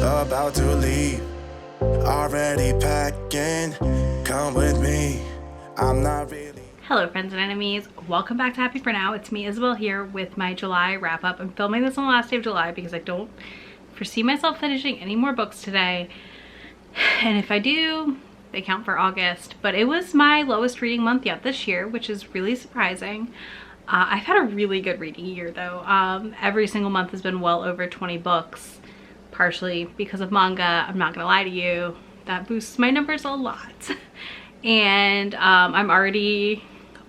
about to leave. Already packing, come with me. I'm not really. Hello friends and enemies, welcome back to Happy For Now. It's me, Isabel, here with my July wrap up. I'm filming this on the last day of July because I don't foresee myself finishing any more books today. And if I do, they count for August. But it was my lowest reading month yet this year, which is really surprising. I've had a really good reading year though. Every single month has been well over 20 books, partially because of manga. I'm not gonna lie to you, that boosts my numbers a lot. And I'm already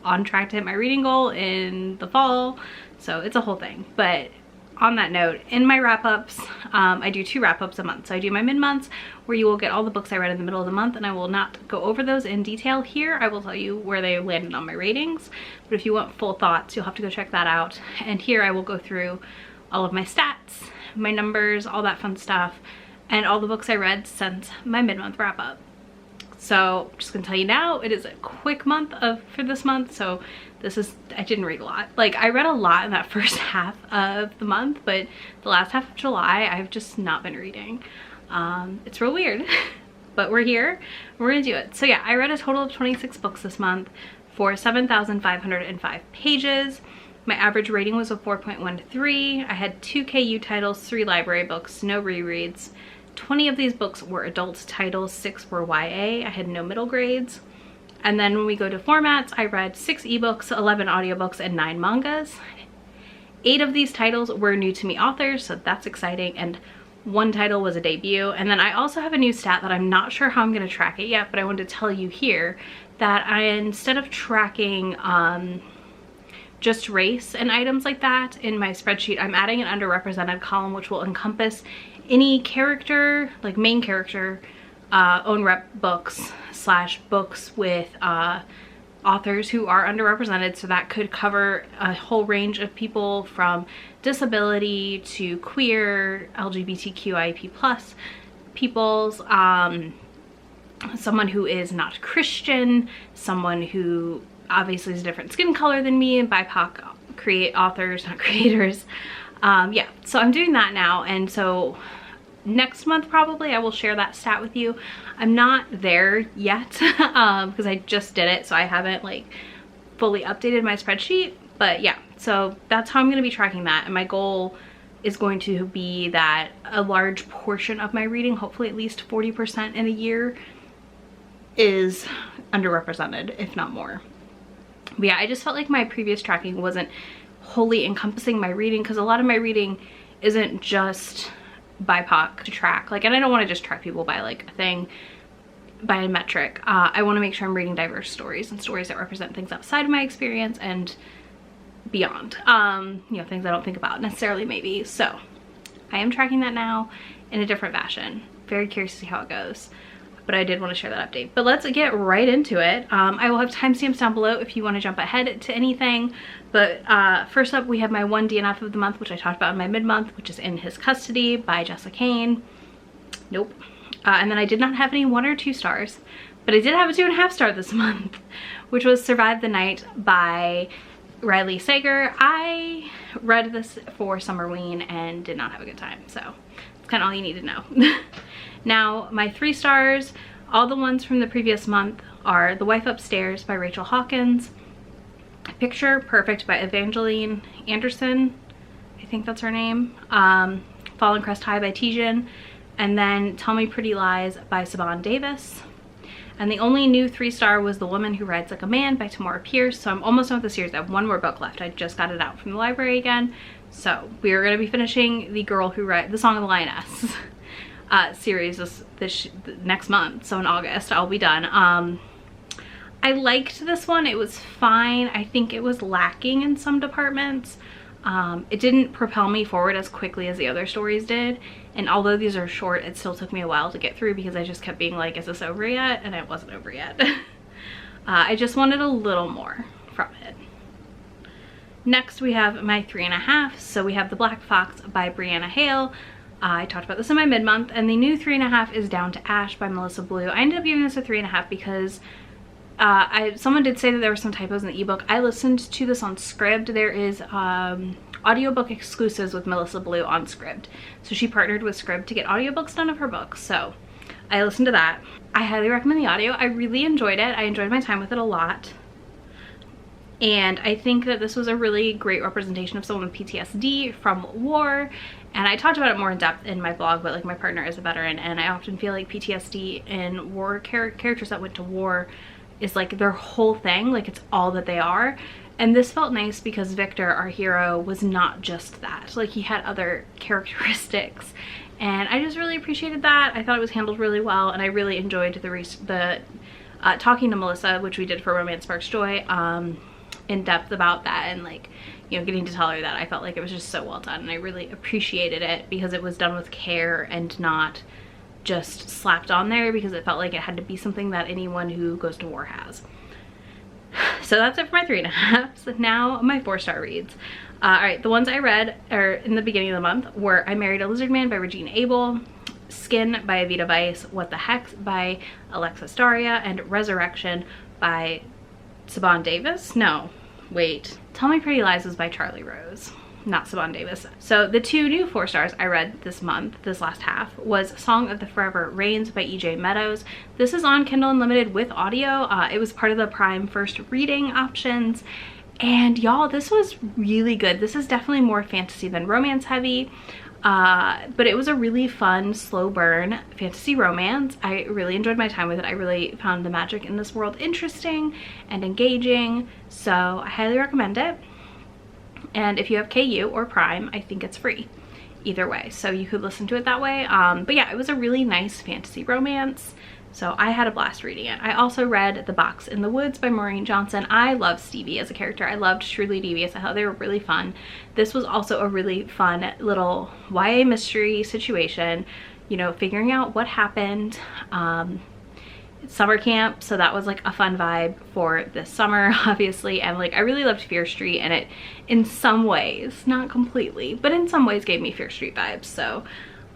on track to hit my reading goal in the fall, so it's a whole thing. But on that note, in my wrap-ups, I do 2 wrap-ups a month. So I do my mid-months, where you will get all the books I read in the middle of the month, and I will not go over those in detail here. I will tell you where they landed on my ratings, but if you want full thoughts, you'll have to go check that out. And here I will go through all of my stats, my numbers, all that fun stuff, and all the books I read since my mid-month wrap-up. So I'm just gonna tell you now, it is a quick month for this month. So I didn't read a lot. Like, I read a lot in that first half of the month, but the last half of July, I've just not been reading. It's real weird, but we're here, we're gonna do it. So yeah, I read a total of 26 books this month for 7,505 pages. My average rating was a 4.13. I had 2 KU titles, 3 library books, no rereads. 20 of these books were adult titles, 6 were YA. I had no middle grades. And then when we go to formats, I read 6 ebooks, 11 audiobooks, and 9 mangas. 8 of these titles were new to me authors, so that's exciting, and 1 title was a debut. And then I also have a new stat that I'm not sure how I'm going to track it yet, but I wanted to tell you here that instead of tracking just race and items like that in my spreadsheet, I'm adding an underrepresented column which will encompass any character, like main character, own rep books / books with authors who are underrepresented. So that could cover a whole range of people, from disability to queer, LGBTQIP+ peoples, someone who is not Christian, someone who obviously is a different skin color than me, and BIPOC authors, not creators. Yeah, so I'm doing that now, and so next month probably I will share that stat with you. I'm not there yet because I just did it, so I haven't like fully updated my spreadsheet. But yeah, so that's how I'm going to be tracking that, and my goal is going to be that a large portion of my reading, hopefully at least 40% in a year, is underrepresented, if not more. But yeah, I just felt like my previous tracking wasn't wholly encompassing my reading, because a lot of my reading isn't just BIPOC to track. Like, and I don't want to just track people by like a thing, by a metric. I want to make sure I'm reading diverse stories and stories that represent things outside of my experience and beyond. You know, things I don't think about necessarily maybe. So I am tracking that now in a different fashion. Very curious to see how it goes. But I did want to share that update. But let's get right into it. I will have timestamps down below if you want to jump ahead to anything. But first up, we have my 1 DNF of the month, which I talked about in my mid-month, which is In His Custody by Jessica Kane. Nope. And then I did not have any 1 or 2 stars, but I did have a 2.5 star this month, which was Survive the Night by Riley Sager. I read this for Summerween and did not have a good time, so that's kind of all you need to know. Now, my 3 stars, all the ones from the previous month, are The Wife Upstairs by Rachel Hawkins, Picture Perfect by Evangeline Anderson, I think that's her name, Fallen Crest High by Tijan, and then Tell Me Pretty Lies by Saban Davis. And the only new 3-star was The Woman Who Rides Like a Man by Tamora Pierce. So I'm almost done with the series. I have 1 more book left. I just got it out from the library again. So we are going to be finishing The Song of the Lioness series this next month. So in August I'll be done. I liked this one. It was fine. I think it was lacking in some departments. It didn't propel me forward as quickly as the other stories did, and although these are short, it still took me a while to get through because I just kept being like, is this over yet? And it wasn't over yet. I just wanted a little more from it. Next we have my 3.5. So we have The Black Fox by Brianna Hale. I talked about this in my mid-month, and the new 3.5 is Down to Ash by Melissa Blue. I ended up giving this a 3.5 because someone did say that there were some typos in the ebook. I listened to this on Scribd. There is audiobook exclusives with Melissa Blue on Scribd. So she partnered with Scribd to get audiobooks done of her books. So I listened to that. I highly recommend the audio. I really enjoyed it. I enjoyed my time with it a lot. And I think that this was a really great representation of someone with PTSD from war. And I talked about it more in depth in my blog, but like my partner is a veteran, and I often feel like PTSD in war characters that went to war is like their whole thing, like it's all that they are. And this felt nice because Victor, our hero, was not just that. Like he had other characteristics. And I just really appreciated that. I thought it was handled really well, and I really enjoyed the talking to Melissa, which we did for Romance Sparks Joy, in depth about that, and like, you know, getting to tell her that. I felt like it was just so well done, and I really appreciated it because it was done with care and not just slapped on there because it felt like it had to be something that anyone who goes to war has. So that's it for my 3.5s. Now my 4-star reads. All right, the ones I read in the beginning of the month were I Married a Lizard Man by Regina Abel, Skin by Avita Weiss, What the Hex by Alexis Daria, and Resurrection by Saban Davis? No, wait. Tell Me Pretty Lies was by Charlie Rose, not Saban Davis. So the 2 new 4 stars I read this month, this last half, was Song of the Forever Rains by EJ Meadows. This is on Kindle Unlimited with audio. It was part of the Prime first reading options. And y'all, this was really good. This is definitely more fantasy than romance heavy. But it was a really fun, slow burn fantasy romance. I really enjoyed my time with it. I really found the magic in this world interesting and engaging, so I highly recommend it. And if you have KU or Prime, I think it's free either way, so you could listen to it that way. But yeah, it was a really nice fantasy romance, so I had a blast reading it. I also read The Box in the Woods by Maureen Johnson. I love Stevie as a character. I loved Truly Devious. I thought they were really fun. This was also a really fun little YA mystery situation, you know, figuring out what happened. It's summer camp, so that was like a fun vibe for this summer, obviously. And like, I really loved Fear Street, and it in some ways, not completely, but in some ways gave me Fear Street vibes. So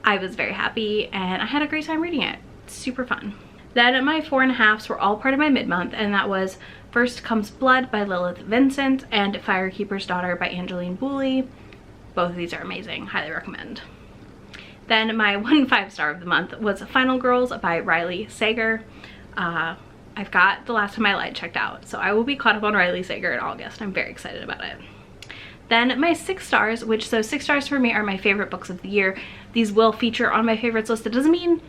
I was very happy, and I had a great time reading it. Super fun. Then my 4.5s were all part of my mid-month, and that was First Comes Blood by Lilith Vincent and Firekeeper's Daughter by Angeline Booley. Both of these are amazing. Highly recommend. Then my 1 5-star of the month was Final Girls by Riley Sager. I've got The Last Time I Lied checked out, so I will be caught up on Riley Sager in August. I'm very excited about it. Then my 6 stars, which, so 6 stars for me are my favorite books of the year. These will feature on my favorites list. It doesn't mean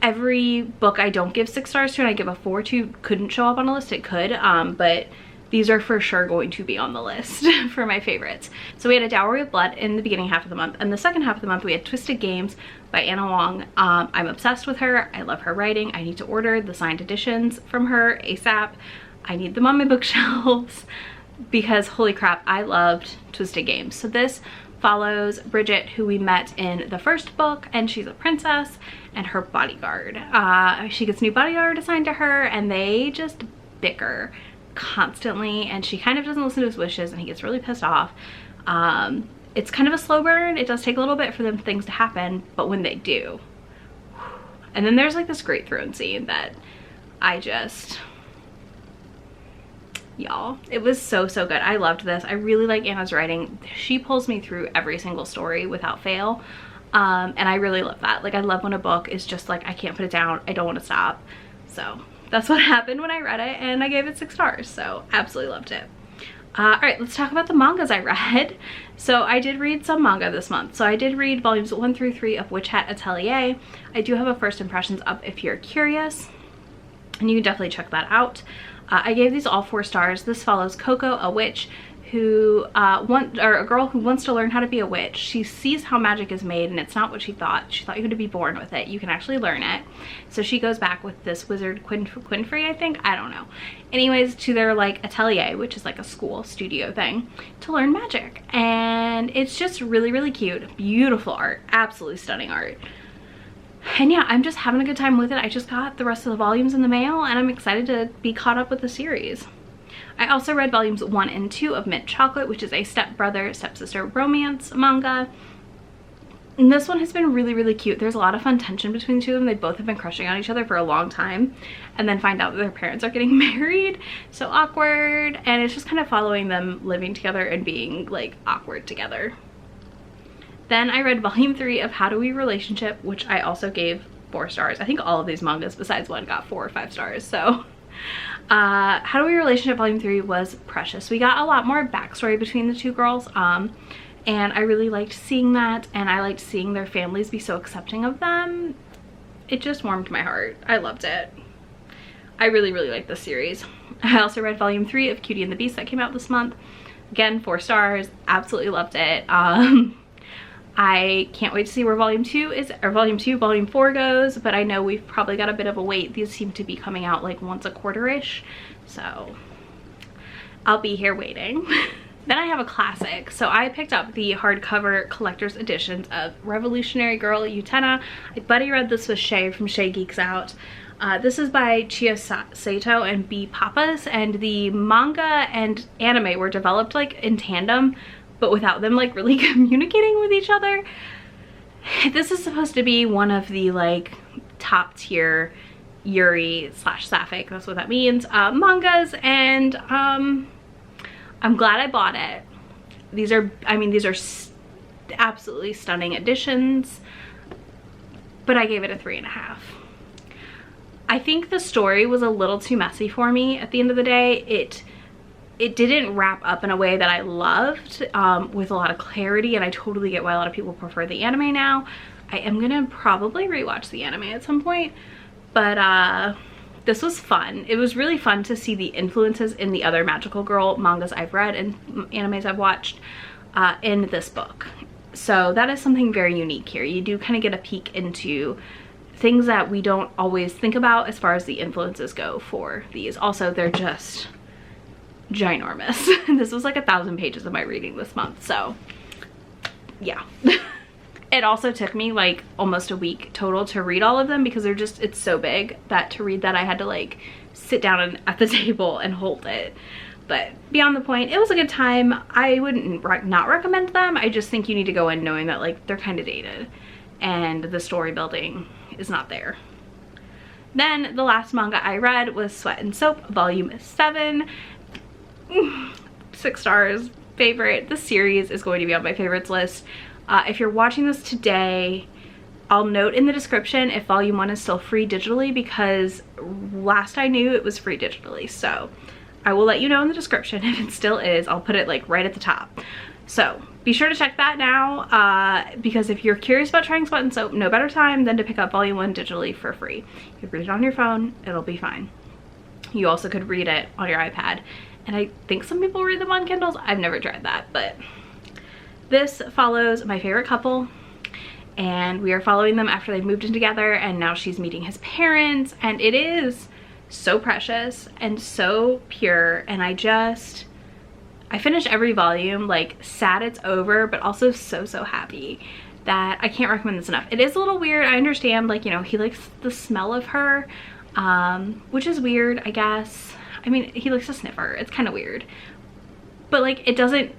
every book I don't give 6 stars to and I give a 4 to couldn't show up on a list. It could, but these are for sure going to be on the list for my favorites. So we had A Dowry of Blood in the beginning half of the month, and the second half of the month we had Twisted Games by Anna Wong. I'm obsessed with her. I love her writing. I need to order the signed editions from her ASAP. I need them on my bookshelves because holy crap, I loved Twisted Games. So this follows Bridget, who we met in the first book, and she's a princess, and her bodyguard. She gets a new bodyguard assigned to her, and they just bicker constantly, and she kind of doesn't listen to his wishes, and he gets really pissed off. It's kind of a slow burn. It does take a little bit for them things to happen, but when they do, and then there's like this great throne scene that I just, y'all, it was so good. I loved this. I really like Anna's writing. She pulls me through every single story without fail, and I really love that. Like, I love when a book is just like, I can't put it down, I don't want to stop. So that's what happened when I read it, and I gave it 6 stars, so absolutely loved it. All right, let's talk about the mangas I read. So I did read some manga this month. So I did read volumes 1 through 3 of Witch Hat Atelier. I do have a first impressions up if you're curious, and you can definitely check that out. I gave these all 4 stars. This follows Coco, a witch who a girl who wants to learn how to be a witch. She sees how magic is made, and it's not what she thought. She thought you had to be born with it. You can actually learn it. So she goes back with this wizard Quinfrey, I think, I don't know. Anyways, to their like atelier, which is like a school studio thing, to learn magic. And it's just really cute. Beautiful art, absolutely stunning art. And yeah, I'm just having a good time with it. I just got the rest of the volumes in the mail, and I'm excited to be caught up with the series. I also read volumes 1 and 2 of Mint Chocolate, which is a stepbrother, stepsister romance manga. And this one has been really, really cute. There's a lot of fun tension between the two of them. They both have been crushing on each other for a long time and then find out that their parents are getting married. So awkward. And it's just kind of following them living together and being like awkward together. Then I read volume 3 of How Do We Relationship, which I also gave 4 stars. I think all of these mangas besides one got 4 or 5 stars. So How Do We Relationship volume 3 was precious. We got a lot more backstory between the two girls. And I really liked seeing that, and I liked seeing their families be so accepting of them. It just warmed my heart. I loved it. I really, really liked this series. I also read volume 3 of Cutie and the Beast that came out this month. Again, 4 stars. Absolutely loved it. I can't wait to see where volume 4 goes, but I know we've probably got a bit of a wait. These seem to be coming out like once a quarter-ish, so I'll be here waiting. Then I have a classic. So I picked up the hardcover collector's editions of Revolutionary Girl Utena. I buddy read this with Shay from Shay Geeks Out. This is by Chia Sato and BIPOC, and the manga and anime were developed like in tandem, but without them like really communicating with each other. This is supposed to be one of the like top tier Yuri / Sapphic, that's what that means, mangas, and I'm glad I bought it. These are absolutely stunning editions, but I gave it a 3.5. I think the story was a little too messy for me at the end of the day. It didn't wrap up in a way that I loved, with a lot of clarity, and I totally get why a lot of people prefer the anime now. I am gonna probably rewatch the anime at some point, but this was fun. It was really fun to see the influences in the other magical girl mangas I've read and animes I've watched in this book. So that is something very unique here. You do kind of get a peek into things that we don't always think about as far as the influences go for these. Also, they're just ginormous. This was like 1,000 pages of my reading this month, so yeah. It also took me like almost a week total to read all of them because it's so big that to read that I had to like sit down at the table and hold it. But beyond the point, it was a good time. I wouldn't not recommend them. I just think you need to go in knowing that like they're kind of dated and the story building is not there. Then the last manga I read was Sweat and Soap volume 7. 6 stars, favorite. This series is going to be on my favorites list. If you're watching this today, I'll note in the description if volume 1 is still free digitally, because last I knew it was free digitally. So I will let you know in the description if it still is. I'll put it like right at the top. So be sure to check that now, because if you're curious about trying Sweat and Soap, no better time than to pick up volume 1 digitally for free. You can read it on your phone, it'll be fine. You also could read it on your iPad. And I think some people read them on Kindles. I've never tried that, but this follows my favorite couple, and we are following them after they've moved in together, and now she's meeting his parents, and it is so precious and so pure. And I finish every volume like sad it's over, but also so happy that I can't recommend this enough. It is a little weird, I understand, like, you know, he likes the smell of her, which is weird, I guess. I mean, he likes to sniff her. It's kind of weird, but like it doesn't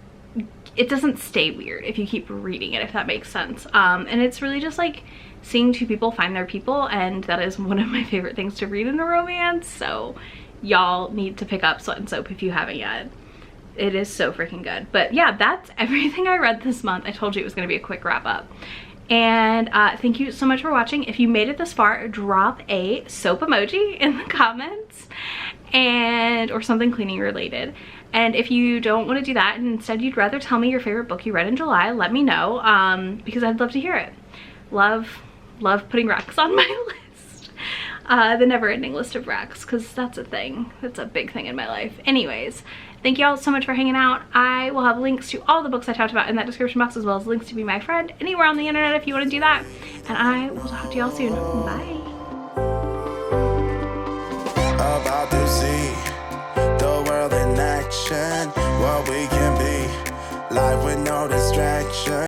stay weird if you keep reading it, if that makes sense. And it's really just like seeing two people find their people, and that is one of my favorite things to read in a romance. So y'all need to pick up Sweat and Soap if you haven't yet. It is so freaking good. But yeah, that's everything I read this month. I told you it was going to be a quick wrap up. And thank you so much for watching. If you made it this far, drop a soap emoji in the comments, or something cleaning related. And if you don't want to do that and instead you'd rather tell me your favorite book you read in July, let me know, because I'd love to hear it. Love putting recs on my list. The never-ending list of recs, because that's a thing. That's a big thing in my life. Anyways, thank you all so much for hanging out. I will have links to all the books I talked about in that description box, as well as links to Be My Friend anywhere on the internet if you want to do that. And I will talk to y'all soon. Bye. About this